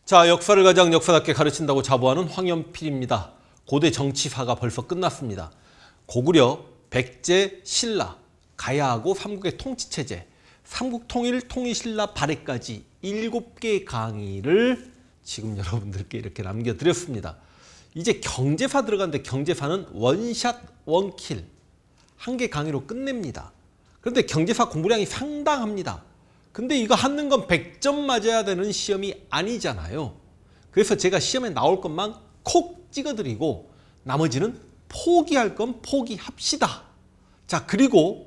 자, 역사를 가장 역사답게 가르친다고 자부하는 황연필입니다. 고대 정치사가 벌써 끝났습니다. 고구려, 백제, 신라, 가야하고 삼국의 통치체제, 삼국통일, 통일신라 발해까지 7개의 강의를 지금 여러분들께 이렇게 남겨드렸습니다. 이제 경제사 들어가는데 경제사는 원샷 원킬 한 개 강의로 끝냅니다. 그런데 경제사 공부량이 상당합니다. 근데 이거 하는 건 100점 맞아야 되는 시험이 아니잖아요. 그래서 제가 시험에 나올 것만 콕 찍어드리고 나머지는 포기할 건 포기합시다. 자, 그리고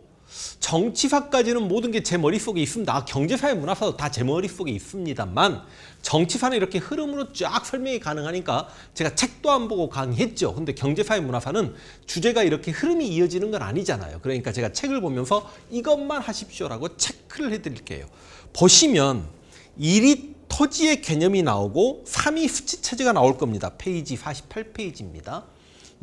정치사까지는 모든 게 제 머릿속에 있습니다. 경제사의 문화사도 다 제 머릿속에 있습니다만 정치사는 이렇게 흐름으로 쫙 설명이 가능하니까 제가 책도 안 보고 강의했죠. 근데 경제사의 문화사는 주제가 이렇게 흐름이 이어지는 건 아니잖아요. 그러니까 제가 책을 보면서 이것만 하십시오라고 체크를 해드릴게요. 보시면 1위 토지의 개념이 나오고 3위 수치체제가 나올 겁니다. 페이지 48페이지입니다.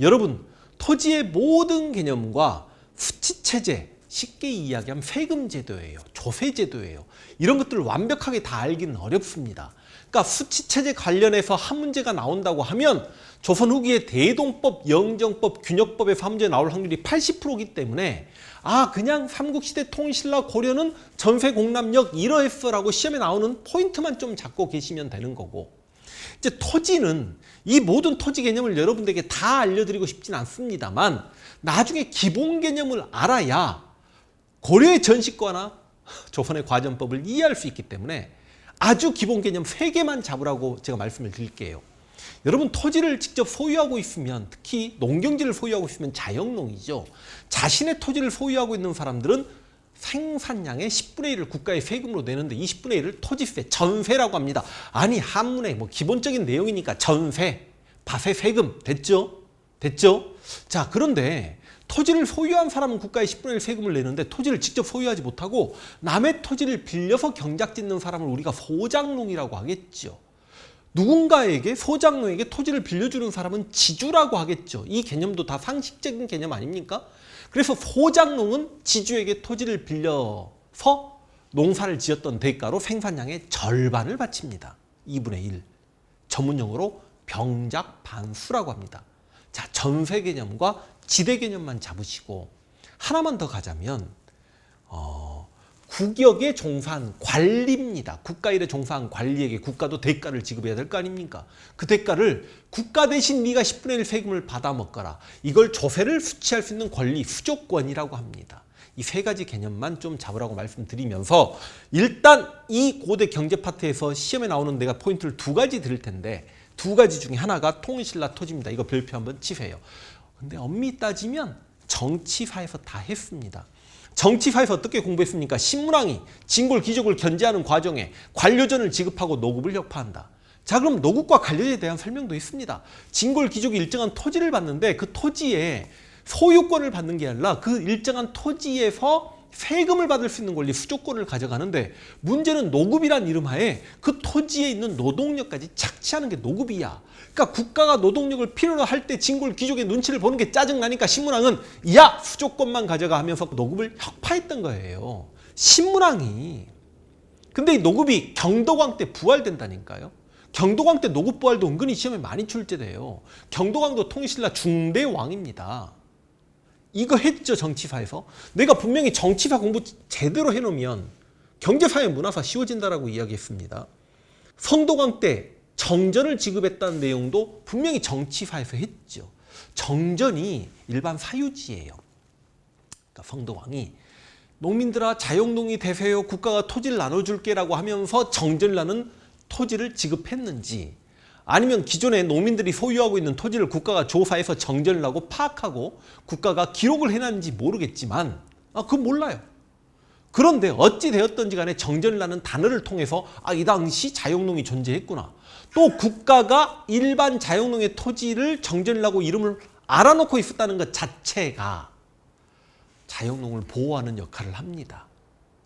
여러분, 토지의 모든 개념과 수치체제, 쉽게 이야기하면 세금제도예요. 조세제도예요. 이런 것들을 완벽하게 다 알기는 어렵습니다. 그러니까 수치체제 관련해서 한 문제가 나온다고 하면 조선 후기에 대동법, 영정법, 균역법에서 한 문제 나올 확률이 80%이기 때문에 그냥 삼국시대 통일신라 고려는 전세 공납력 이러했어라고 시험에 나오는 포인트만 좀 잡고 계시면 되는 거고, 이제 토지는 이 모든 토지 개념을 여러분들에게 다 알려드리고 싶진 않습니다만 나중에 기본 개념을 알아야 고려의 전시과나 조선의 과전법을 이해할 수 있기 때문에 아주 기본 개념 3개만 잡으라고 제가 말씀을 드릴게요. 여러분, 토지를 직접 소유하고 있으면, 특히 농경지를 소유하고 있으면 자영농이죠. 자신의 토지를 소유하고 있는 사람들은 생산량의 10분의 1을 국가의 세금으로 내는데 이 10분의 1을 토지세, 전세라고 합니다. 아니, 한문의 기본적인 내용이니까 전세, 밭의 세금 됐죠? 됐죠? 자, 그런데 토지를 소유한 사람은 국가의 10분의 1 세금을 내는데 토지를 직접 소유하지 못하고 남의 토지를 빌려서 경작 짓는 사람을 우리가 소작농이라고 하겠죠. 누군가에게, 소작농에게 토지를 빌려주는 사람은 지주라고 하겠죠. 이 개념도 다 상식적인 개념 아닙니까? 그래서 소작농은 지주에게 토지를 빌려서 농사를 지었던 대가로 생산량의 절반을 바칩니다. 2분의 1. 전문용어로 병작반수라고 합니다. 자, 전세 개념과 지대 개념만 잡으시고 하나만 더 가자면 국역에 종사한 관리입니다. 국가 일에 종사한 관리에게 국가도 대가를 지급해야 될 거 아닙니까? 그 대가를 국가 대신 네가 10분의 1 세금을 받아 먹거라. 이걸 조세를 수취할 수 있는 권리, 수조권이라고 합니다. 이 3가지 개념만 좀 잡으라고 말씀드리면서 일단 이 고대 경제 파트에서 시험에 나오는 내가 포인트를 2가지 드릴 텐데 2가지 중에 하나가 통일신라 토지입니다. 이거 별표 한번 치세요. 근데 엄밀히 따지면 정치사에서 다 했습니다. 정치사에서 어떻게 공부했습니까? 신문왕이 진골 귀족을 견제하는 과정에 관료전을 지급하고 노급을 혁파한다. 자, 그럼 노급과 관료에 대한 설명도 있습니다. 진골 귀족이 일정한 토지를 받는데 그 토지에 소유권을 받는 게 아니라 그 일정한 토지에서 세금을 받을 수 있는 권리, 수조권을 가져가는데 문제는 노급이란 이름하에 그 토지에 있는 노동력까지 착취하는 게 노급이야. 그러니까 국가가 노동력을 필요로 할 때 진골 귀족의 눈치를 보는 게 짜증나니까 신문왕은 야, 수조권만 가져가 하면서 노급을 혁파했던 거예요. 신문왕이. 근데 이 노급이 경도광 때 부활된다니까요. 경도광 때 노급 부활도 은근히 시험에 많이 출제돼요. 경도광도 통일신라 중대왕입니다. 이거 했죠, 정치사에서. 내가 분명히 정치사 공부 제대로 해놓으면 경제사의 문화사 쉬워진다라고 이야기했습니다. 성도광 때 정전을 지급했다는 내용도 분명히 정치사에서 했죠. 정전이 일반 사유지예요. 그러니까 성도광이 농민들아 자영농이 되세요. 국가가 토지를 나눠줄게라고 하면서 정전을 나는 토지를 지급했는지, 아니면 기존에 농민들이 소유하고 있는 토지를 국가가 조사해서 정전을 하고 파악하고 국가가 기록을 해놨는지 모르겠지만 그건 몰라요. 그런데 어찌 되었던지 간에 정전을 하는 단어를 통해서 이 당시 자영농이 존재했구나. 또 국가가 일반 자영농의 토지를 정전을 하고 이름을 알아놓고 있었다는 것 자체가 자영농을 보호하는 역할을 합니다.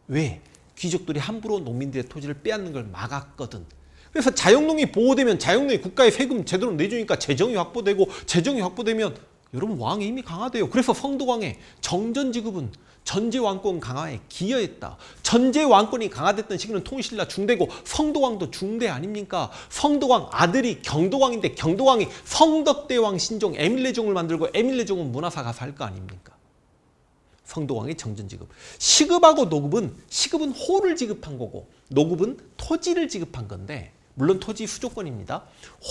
왜? 귀족들이 함부로 농민들의 토지를 빼앗는 걸 막았거든. 그래서 자영농이 보호되면 자영농이 국가의 세금 제대로 내주니까 재정이 확보되고, 재정이 확보되면 여러분 왕이 이미 강화돼요. 그래서 성도왕의 정전지급은 전제왕권 강화에 기여했다. 전제왕권이 강화됐던 시기는 통일신라 중대고 성도왕도 중대 아닙니까? 성도왕 아들이 경도왕인데 경도왕이 성덕대왕 신종 에밀레종을 만들고 에밀레종은 문화사가 살 거 아닙니까? 성도왕의 정전지급. 시급하고 노급은 시급은 호를 지급한 거고 노급은 토지를 지급한 건데 물론 토지 수조권입니다.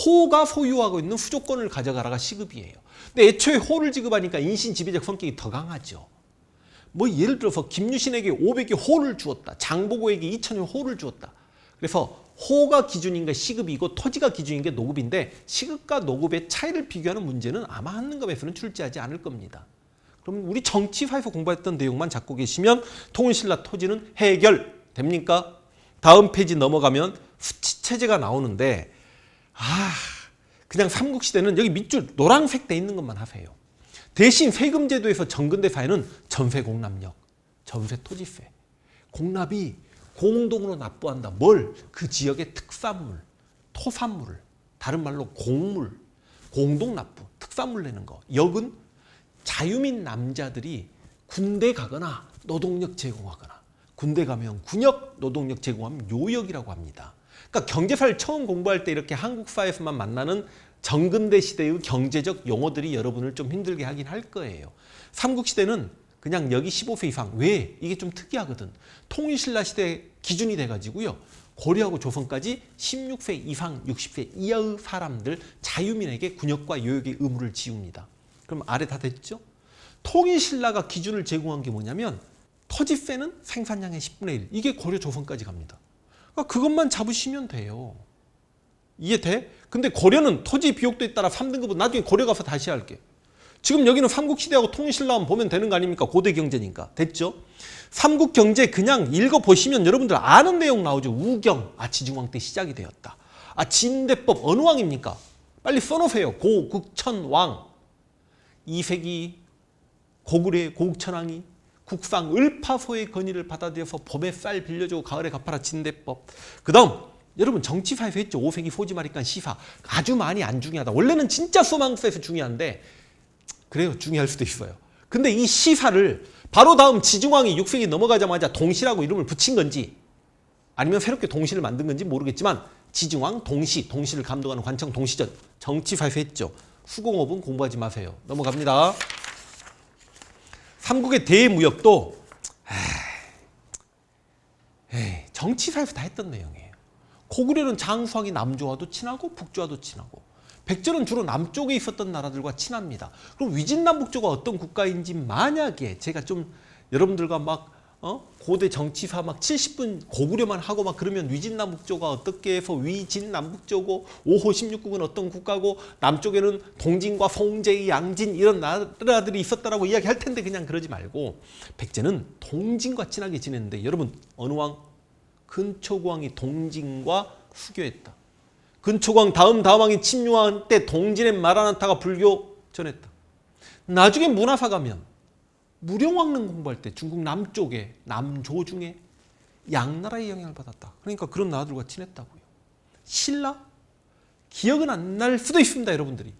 호가 소유하고 있는 수조권을 가져가라가 시급이에요. 근데 애초에 호를 지급하니까 인신 지배적 성격이 더 강하죠. 뭐 예를 들어서 김유신에게 500의 호를 주었다. 장보고에게 2000의 호를 주었다. 그래서 호가 기준인 게 시급이고 토지가 기준인 게 노급인데 시급과 노급의 차이를 비교하는 문제는 아마 한능검에서는 출제하지 않을 겁니다. 그럼 우리 정치사에서 공부했던 내용만 잡고 계시면 통일신라 토지는 해결됩니까? 다음 페이지 넘어가면 수치체제가 나오는데 그냥 삼국시대는 여기 밑줄 노란색 돼 있는 것만 하세요. 대신 세금제도에서 정근대 사회는 전세공납력, 전세토지세, 공납이 공동으로 납부한다. 뭘? 그 지역의 특산물, 토산물을 다른 말로 공물, 공동납부, 특산물 내는 거. 역은 자유민 남자들이 군대 가거나 노동력 제공하거나 군대 가면 군역, 노동력 제공하면 요역이라고 합니다. 그러니까 경제사를 처음 공부할 때 이렇게 한국사에서만 만나는 정근대 시대의 경제적 용어들이 여러분을 좀 힘들게 하긴 할 거예요. 삼국시대는 그냥 여기 15세 이상. 왜? 이게 좀 특이하거든. 통일신라 시대 기준이 돼가지고요. 고려하고 조선까지 16세 이상, 60세 이하의 사람들 자유민에게 군역과 요역의 의무를 지웁니다. 그럼 아래 다 됐죠? 통일신라가 기준을 제공한 게 뭐냐면 토지세는 생산량의 10분의 1. 이게 고려 조선까지 갑니다. 그러니까 그것만 잡으시면 돼요. 이해돼? 근데 고려는 토지 비옥도에 따라 3등급은 나중에 고려 가서 다시 할게. 지금 여기는 삼국시대하고 통일신라만 보면 되는 거 아닙니까? 고대 경제니까. 됐죠? 삼국경제 그냥 읽어보시면 여러분들 아는 내용 나오죠. 우경, 지중왕 때 시작이 되었다. 진대법 어느 왕입니까? 빨리 써놓으세요. 고국천왕. 2세기 고구려의 고국천왕이 국상 을파소의 건의를 받아들여서 봄에 쌀 빌려주고 가을에 갚아라 진대법. 그 다음 여러분 정치사에서 했죠. 5세기 소지마리간 시사. 아주 많이 안 중요하다. 원래는 진짜 수망사에서 중요한데 그래요. 중요할 수도 있어요. 근데 이 시사를 바로 다음 지중왕이 6세기 넘어가자마자 동시라고 이름을 붙인 건지 아니면 새롭게 동시를 만든 건지 모르겠지만 지중왕 동시를 감독하는 관청 동시전 정치사에서 했죠. 수공업은 공부하지 마세요. 넘어갑니다. 삼국의 대무역도 정치사에서 다 했던 내용이에요. 고구려는 장수왕이 남조와도 친하고 북조와도 친하고 백제는 주로 남쪽에 있었던 나라들과 친합니다. 그럼 위진남북조가 어떤 국가인지 만약에 제가 좀 여러분들과 막 고대 정치사 막 70분 고구려만 하고 막 그러면 위진남북조가 어떻게 해서 위진남북조고 5호 16국은 어떤 국가고 남쪽에는 동진과 송제, 양진 이런 나라들이 있었다라고 이야기할 텐데 그냥 그러지 말고 백제는 동진과 친하게 지냈는데 여러분 어느 왕? 근초고왕이 동진과 수교했다. 근초고왕 다음 왕인 침유왕 때 동진의 마라나타가 불교 전했다. 나중에 문화사 가면 무령왕릉 공부할 때 중국 남쪽에 남조 중에 양나라의 영향을 받았다. 그러니까 그런 나라들과 친했다고요. 신라? 기억은 안 날 수도 있습니다. 여러분들이.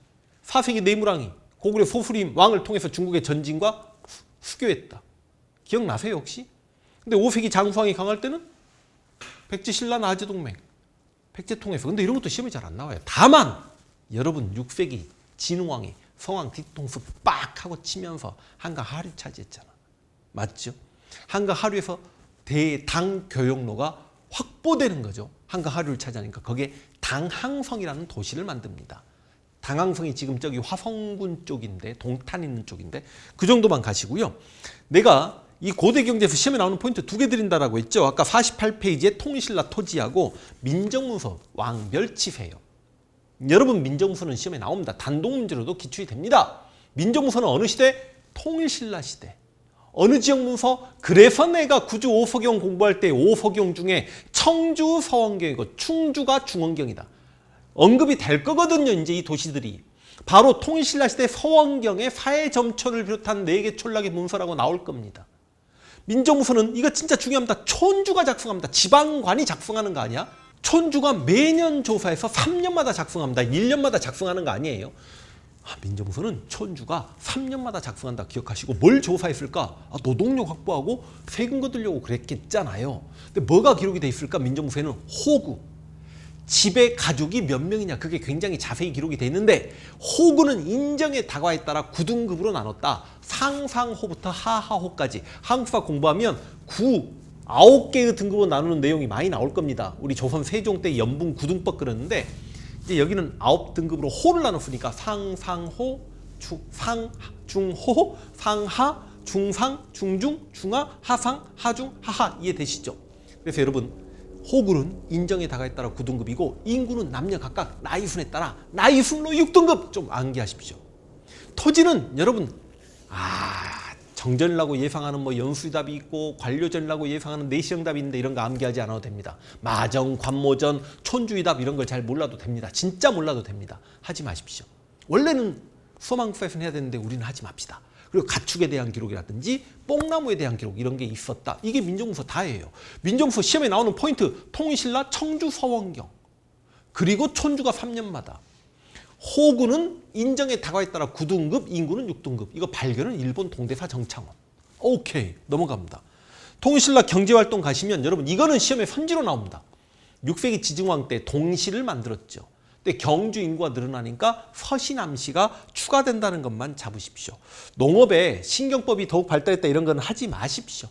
4세기 내무랑이 고구려 소수림 왕을 통해서 중국의 전진과 수교했다. 기억나세요 혹시? 근데 5세기 장수왕이 강할 때는 백제 신라 나제 동맹 백제 통해서. 근데 이런 것도 시험에 잘 안 나와요. 다만 여러분 6세기 진흥왕이 성왕 뒤통수 빡 하고 치면서 한강 하류 차지했잖아. 맞죠? 한강 하류에서 대당 교역로가 확보되는 거죠. 한강 하류를 차지하니까 거기에 당항성이라는 도시를 만듭니다. 당항성이 지금 저기 화성군 쪽인데 동탄 있는 쪽인데 그 정도만 가시고요. 내가 이 고대 경제에서 시험에 나오는 포인트 2개 드린다라고 했죠. 아까 48페이지에 통일신라 토지하고 민정문서 왕멸치세요. 여러분 민정문서는 시험에 나옵니다. 단독 문제로도 기출이 됩니다. 민정문서는 어느 시대? 통일신라 시대. 어느 지역 문서? 그래서 내가 구주 오서경 공부할 때 오서경 중에 청주 서원경이고 충주가 중원경이다. 언급이 될 거거든요. 이제 이 도시들이. 바로 통일신라 시대 서원경의 사해점초를 비롯한 4개 촌락의 문서라고 나올 겁니다. 민정문서는 이거 진짜 중요합니다. 촌주가 작성합니다. 지방관이 작성하는 거 아니야? 촌주가 매년 조사해서 3년마다 작성합니다. 1년마다 작성하는 거 아니에요. 민정부서는 촌주가 3년마다 작성한다 기억하시고 뭘 조사했을까? 노동력 확보하고 세금 거두려고 그랬겠잖아요. 근데 뭐가 기록이 돼 있을까? 민정부서에는 호구, 집에 가족이 몇 명이냐 그게 굉장히 자세히 기록이 돼 있는데 호구는 인정의 다과에 따라 9등급으로 나눴다. 상상호부터 하하호까지 한국사 공부하면 9개의 등급으로 나누는 내용이 많이 나올 겁니다. 우리 조선 세종 때 연분 9등법 그랬는데 이제 여기는 9등급으로 호를 나눴으니까 상상호, 상중호, 상하, 중상, 중중, 중하, 하상, 하중, 하하 이해되시죠? 그래서 여러분 호구는 인정의 다가에 따라 9등급이고 인구는 남녀 각각 나이순에 따라 나이순로 6등급 좀 암기하십시오. 토지는 여러분 정전이라고 예상하는 뭐 연수답이 있고 관료전이라고 예상하는 내시정답이 있는데 이런 거 암기하지 않아도 됩니다. 마정, 관모전, 촌주의답 이런 걸 잘 몰라도 됩니다. 진짜 몰라도 됩니다. 하지 마십시오. 원래는 수험항국사에서는 해야 되는데 우리는 하지 맙시다. 그리고 가축에 대한 기록이라든지 뽕나무에 대한 기록 이런 게 있었다. 이게 민정부서 다예요. 민정부서 시험에 나오는 포인트 통일신라 청주 서원경 그리고 촌주가 3년마다 호구는 인정의 다과에 따라 9등급, 인구는 6등급. 이거 발견은 일본 동대사 정창원. 오케이, 넘어갑니다. 통일신라 경제활동 가시면 여러분 이거는 시험에 선지로 나옵니다. 6세기 지증왕 때 동시를 만들었죠. 근데 경주 인구가 늘어나니까 서시남시가 추가된다는 것만 잡으십시오. 농업에 신경법이 더욱 발달했다 이런 건 하지 마십시오.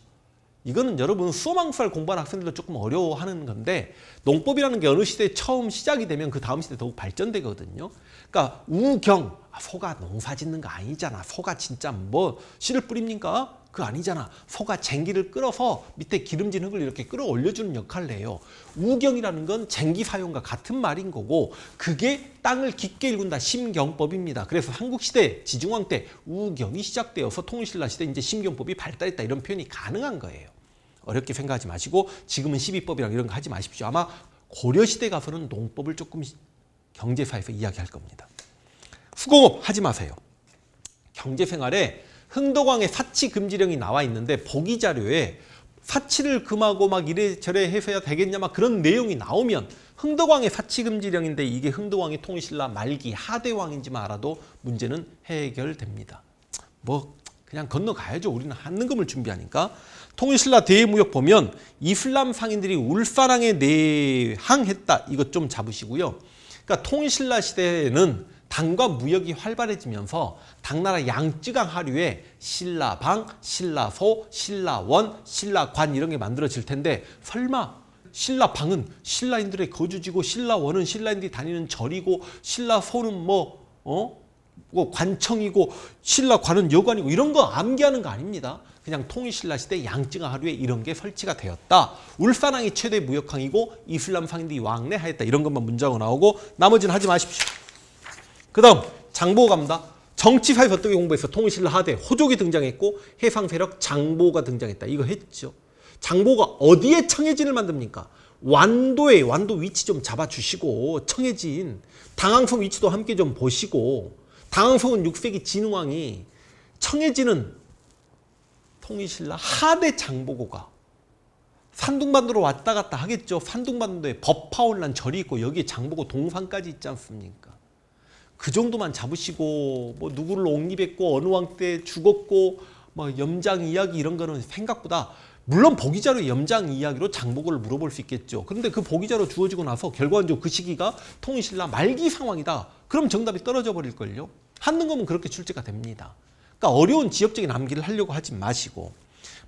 이거는 여러분 수험항국사를 공부하는 학생들도 조금 어려워하는 건데 농법이라는 게 어느 시대에 처음 시작이 되면 그 다음 시대에 더욱 발전되거든요. 그러니까 우경, 소가 농사 짓는 거 아니잖아. 소가 진짜 뭐 씨를 뿌립니까? 그거 아니잖아. 소가 쟁기를 끌어서 밑에 기름진 흙을 이렇게 끌어올려주는 역할을 해요. 우경이라는 건 쟁기 사용과 같은 말인 거고 그게 땅을 깊게 일군다 심경법입니다. 그래서 한국시대 지중왕 때 우경이 시작되어서 통일신라 시대 이제 심경법이 발달했다 이런 표현이 가능한 거예요. 어렵게 생각하지 마시고 지금은 12법이랑 이런 거 하지 마십시오. 아마 고려시대 가서는 농법을 조금 경제사에서 이야기할 겁니다. 수공업 하지 마세요. 경제생활에 흥덕왕의 사치 금지령이 나와 있는데 보기 자료에 사치를 금하고 막 이래저래 해서야 되겠냐 막 그런 내용이 나오면 흥덕왕의 사치 금지령인데 이게 흥덕왕이 통일신라 말기 하대왕인지만 알아도 문제는 해결됩니다. 뭐 그냥 건너가야죠. 우리는 한능금을 준비하니까. 통일신라 대무역 보면 이슬람 상인들이 울사랑에 내항했다. 이것 좀 잡으시고요. 그러니까 통일신라 시대에는 당과 무역이 활발해지면서 당나라 양쯔강 하류에 신라방, 신라소, 신라원, 신라관 이런 게 만들어질 텐데 설마 신라방은 신라인들의 거주지고 신라원은 신라인들이 다니는 절이고 신라소는 뭐 관청이고 신라관은 여관이고 이런 거 암기하는 거 아닙니다. 그냥 통일신라 시대 양쯔강 하류에 이런 게 설치가 되었다. 울산항이 최대 무역항이고 이슬람 상인들이 왕래하였다. 이런 것만 문장으로 나오고 나머지는 하지 마십시오. 그 다음 장보고 갑니다. 정치사에서 어떻게 공부했어? 통일신라 하대 호족이 등장했고 해상세력 장보가 등장했다. 이거 했죠. 장보가 어디에 청해진을 만듭니까? 완도에 완도 위치 좀 잡아주시고 청해진 당항성 위치도 함께 좀 보시고 당항성은 6세기 진흥왕이 청해진은 통일신라 하대 장보고가 산둥반도로 왔다 갔다 하겠죠. 산둥반도에 법화올란 절이 있고 여기에 장보고 동상까지 있지 않습니까? 그 정도만 잡으시고 뭐 누구를 옹립했고 어느 왕 때 죽었고 뭐 염장 이야기 이런 거는 생각보다 물론 보기자료 염장 이야기로 장보고를 물어볼 수 있겠죠. 그런데 그 보기자료 주어지고 나서 결과적으로 그 시기가 통일신라 말기 상황이다. 그럼 정답이 떨어져 버릴걸요. 한능검은 그렇게 출제가 됩니다. 그러니까 어려운 지역적인 암기를 하려고 하지 마시고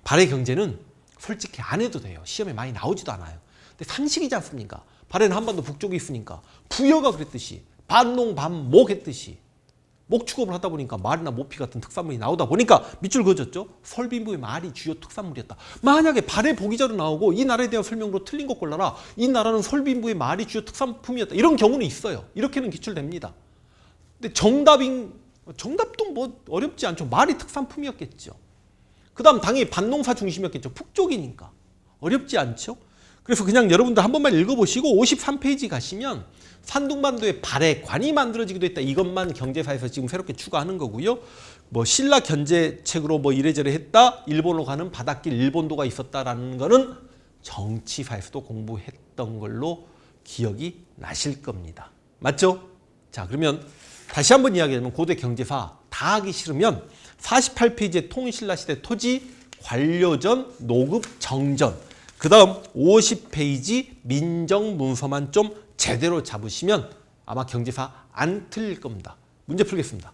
발해 경제는 솔직히 안 해도 돼요. 시험에 많이 나오지도 않아요. 근데 상식이지 않습니까? 발해는 한반도 북쪽에 있으니까 부여가 그랬듯이 반농 반목 했듯이 목축업을 하다 보니까 말이나 모피 같은 특산물이 나오다 보니까 밑줄 그어졌죠. 설빈부의 말이 주요 특산물이었다. 만약에 발해 보기자료 나오고 이 나라에 대한 설명으로 틀린 거 골라라. 이 나라는 설빈부의 말이 주요 특산품이었다. 이런 경우는 있어요. 이렇게는 기출됩니다. 근데 정답도 뭐 어렵지 않죠. 말이 특산품이었겠죠. 그 다음 당연히 반농사 중심이었겠죠. 북쪽이니까. 어렵지 않죠. 그래서 그냥 여러분들 한 번만 읽어보시고 53페이지 가시면 산둥반도에 발해관이 만들어지기도 했다. 이것만 경제사에서 지금 새롭게 추가하는 거고요. 뭐 신라 견제책으로 뭐 이래저래 했다. 일본으로 가는 바닷길 일본도가 있었다라는 거는 정치사에서도 공부했던 걸로 기억이 나실 겁니다. 맞죠? 자, 그러면 다시 한번 이야기하면 고대 경제사 다 하기 싫으면 48페이지의 통신라시대 토지 관료전 노급 정전, 그 다음 50페이지 민정문서만 좀 제대로 잡으시면 아마 경제사 안 틀릴 겁니다. 문제 풀겠습니다.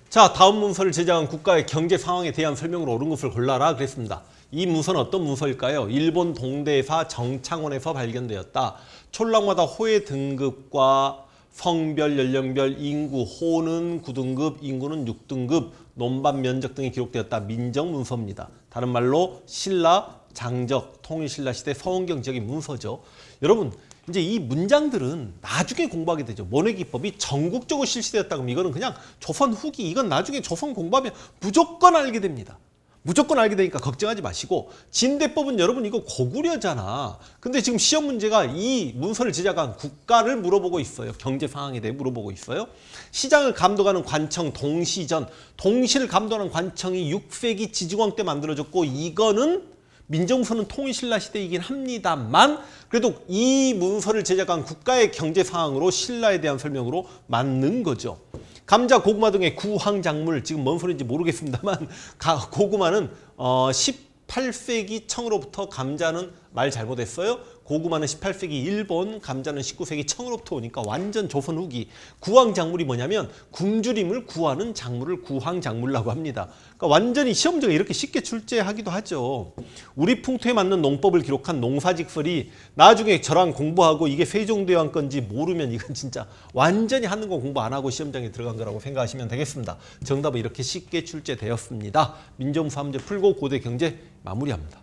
자, 다음 문서를 제작한 국가의 경제 상황에 대한 설명으로 옳은 것을 골라라 그랬습니다. 이 문서는 어떤 문서일까요? 일본 동대사 정창원에서 발견되었다. 촌락마다 호의 등급과 성별, 연령별, 인구, 호는 9등급, 인구는 6등급, 논밭 면적 등이 기록되었다. 민정문서입니다. 다른 말로 신라, 장적, 통일신라 시대 서원경 지역의 문서죠. 여러분, 이제 이 문장들은 나중에 공부하게 되죠. 모내기법이 전국적으로 실시되었다 그러면 이거는 그냥 조선 후기, 이건 나중에 조선 공부하면 무조건 알게 됩니다. 무조건 알게 되니까 걱정하지 마시고, 진대법은 여러분 이거 고구려잖아. 근데 지금 시험 문제가 이 문서를 제작한 국가를 물어보고 있어요. 경제 상황에 대해 물어보고 있어요. 시장을 감독하는 관청 동시전, 동시를 감독하는 관청이 6세기 지중왕 때 만들어졌고, 이거는 민정문서는 통일신라 시대이긴 합니다만 그래도 이 문서를 제작한 국가의 경제 상황으로 신라에 대한 설명으로 맞는 거죠. 감자, 고구마 등의 구황작물, 지금 뭔 소리인지 모르겠습니다만 고구마는 18세기 청으로부터, 감자는 말 잘못했어요. 고구마는 18세기 일본, 감자는 19세기 청으로부터 오니까 완전 조선 후기. 구황작물이 뭐냐면 굶주림을 구하는 작물을 구황작물이라고 합니다. 그러니까 완전히 시험 문제가 이렇게 쉽게 출제하기도 하죠. 우리 풍토에 맞는 농법을 기록한 농사직설이 나중에 저랑 공부하고 이게 세종대왕 건지 모르면 이건 진짜 완전히 하는 거 공부 안 하고 시험장에 들어간 거라고 생각하시면 되겠습니다. 정답은 이렇게 쉽게 출제되었습니다. 민정수사 문제 풀고 고대 경제 마무리합니다.